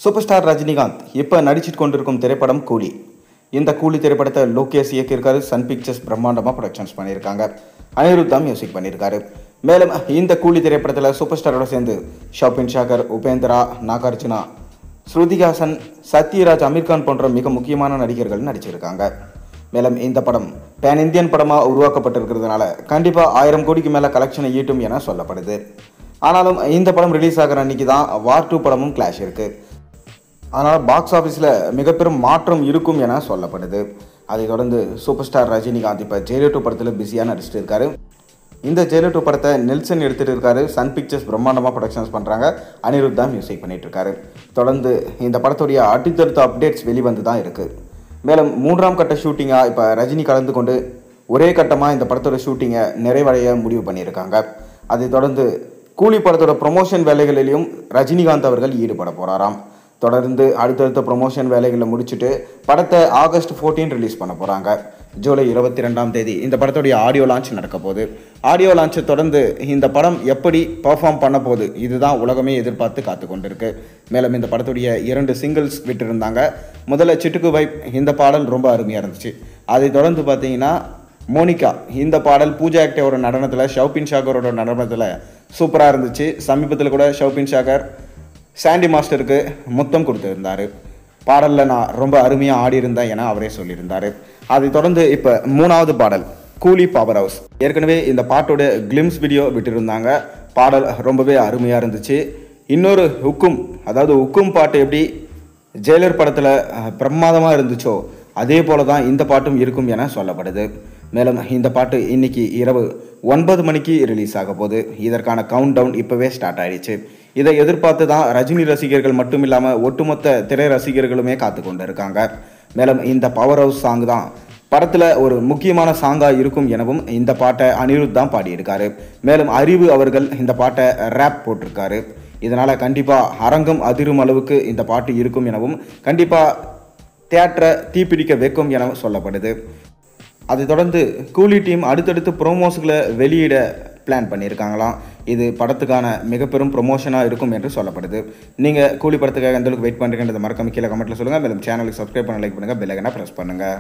Super star Rajinikanth இப்போ நடிச்சிட்டு கொண்டிருக்கும் திரைப்படம் கூலி. இந்த கூலி திரைப்படத்தை லோகேஷ் இயக்கியிருக்காரு. சன் பிக்சர்ஸ் பிரம்மாண்டமாக ப்ரொடக்ஷன்ஸ் பண்ணியிருக்காங்க. அனிருத் தான் மியூசிக் பண்ணியிருக்காரு. மேலும் இந்த கூலி திரைப்படத்தில் சூப்பர் ஸ்டாரோட சேர்ந்து ஷாபின் ஷாகர், உபேந்திரா, நாகார்ஜுனா, ஸ்ருதிஹாசன், சத்யராஜ், அமீர்கான் போன்ற மிக முக்கியமான நடிகர்கள் நடிச்சிருக்காங்க. மேலும் இந்த படம் பேன் இந்தியன் படமாக உருவாக்கப்பட்டிருக்கிறதுனால கண்டிப்பாக 1000 கோடிக்கு மேலே கலெக்ஷனை ஈட்டும் என சொல்லப்படுது. ஆனாலும் இந்த படம் ரிலீஸ் ஆகிற அன்னைக்கு தான் வார் 2 படமும் கிளாஷ் இருக்குது. அதனால் பாக்ஸ் ஆஃபீஸில் மிகப்பெரும் மாற்றம் இருக்கும் என சொல்லப்படுது. அதைத் தொடர்ந்து சூப்பர் ஸ்டார் ரஜினிகாந்த் இப்போ ஜெயிலர் 2 படத்தில் பிஸியாக நடிச்சிட்டு இருக்காரு. இந்த ஜெயிலர் 2 படத்தை நெல்சன் எடுத்துகிட்டு இருக்காரு. சன் பிக்சர்ஸ் பிரம்மாண்டமாக ப்ரொடக்ஷன்ஸ் பண்ணுறாங்க. அனிருத் தான் மியூசிக் பண்ணிகிட்டு இருக்காரு. தொடர்ந்து இந்த படத்துடைய அடுத்தடுத்த அப்டேட்ஸ் வெளிவந்து தான் இருக்குது. மேலும் 3ஆம் கட்ட ஷூட்டிங்காக இப்போ ரஜினி கலந்து கொண்டு ஒரே கட்டமாக இந்த படத்தோட ஷூட்டிங்கை நிறைவடைய முடிவு பண்ணியிருக்காங்க. அதைத் தொடர்ந்து கூலி படத்தோட ப்ரொமோஷன் வேலைகளிலையும் ரஜினிகாந்த் அவர்கள் ஈடுபட போகிறாராம். தொடர்ந்து அடுத்தடுத்த ப்ரொமோஷன் வேலைகளை முடிச்சுட்டு படத்தை ஆகஸ்ட் 14 ரிலீஸ் பண்ண போகிறாங்க. ஜூலை 22ஆம் தேதி இந்த படத்துடைய ஆடியோ லான்ச் நடக்க போகுது. ஆடியோ லான்ச்சை தொடர்ந்து இந்த படம் எப்படி பர்ஃபார்ம் பண்ண போகுது இதுதான் உலகமே எதிர்பார்த்து காத்து கொண்டிருக்கு. மேலும் இந்த படத்துடைய 2 சிங்கிள்ஸ் விட்டுருந்தாங்க. முதல்ல சிட்டுக்கு வைப், இந்த பாடல் ரொம்ப அருமையாக இருந்துச்சு. அதை தொடர்ந்து பார்த்தீங்கன்னா மோனிகா, இந்த பாடல் பூஜா ஆக்டேவோட நடனத்தில், ஷாபின் ஷாகரோட நடனத்தில் சூப்பராக இருந்துச்சு. சமீபத்தில் கூட ஷாபின் ஷாகர் சாண்டி மாஸ்டருக்கு முத்தம் கொடுத்துருந்தார். பாடலில் நான் ரொம்ப அருமையாக ஆடி இருந்தேன் என அவரே சொல்லியிருந்தார். அதை தொடர்ந்து இப்போ 3ஆவது பாடல் கூலி பவர் ஹவுஸ். ஏற்கனவே இந்த பாட்டோட கிளிம்ஸ் வீடியோ விட்டுருந்தாங்க. பாடல் ரொம்பவே அருமையாக இருந்துச்சு. இன்னொரு ஹுக்கும், அதாவது ஹுக்கும் பாட்டு எப்படி ஜெயிலர் படத்தில் பிரமாதமாக இருந்துச்சோ அதே போல தான் இந்த பாட்டும் இருக்கும் என சொல்லப்படுது. மேலும் இந்த பாட்டு இன்னைக்கு இரவு 9 மணிக்கு ரிலீஸ் ஆக போகுது. இதற்கான கவுண்ட் டவுன் இப்போவே ஸ்டார்ட் ஆகிடுச்சு. இதை எதிர்பார்த்து தான் ரஜினி ரசிகர்கள் மட்டும் இல்லாமல் ஒட்டுமொத்த திரை ரசிகர்களுமே காத்து கொண்டு இருக்காங்க. மேலும் இந்த பவர் ஹவுஸ் சாங் தான் படத்தில் ஒரு முக்கியமான சாங்காக இருக்கும் எனவும் இந்த பாட்டை அனிருத் தான் பாடியிருக்காரு. மேலும் அறிவு அவர்கள் இந்த பாட்டை ரேப் போட்டிருக்காரு. இதனால் கண்டிப்பாக அரங்கம் அதிரும் அளவுக்கு இந்த பாட்டு இருக்கும் எனவும் கண்டிப்பாக தியேட்டரை தீப்பிடிக்க வைக்கும் என சொல்லப்படுது. அதைத் தொடர்ந்து கூலி டீம் அடுத்தடுத்து ப்ரோமோஸ்களை வெளியிட பிளான் பண்ணியிருக்காங்களாம். இது படத்துக்கான மிக பெரும் ப்ரொமோஷனாக இருக்கும் என்று சொல்லப்படுது. நீங்கள் கூலி படத்துக்காக எந்த அளவுக்கு வெயிட் பண்ணுறீங்கன்றதை மறக்காம கீழே கமெண்ட்டில் சொல்லுங்கள். மேலும் சேனலுக்கு சப்ஸ்கிரைப் பண்ண, லைக் பண்ணுங்கள், பெல் ஐகானை ப்ரெஸ் பண்ணுங்கள்.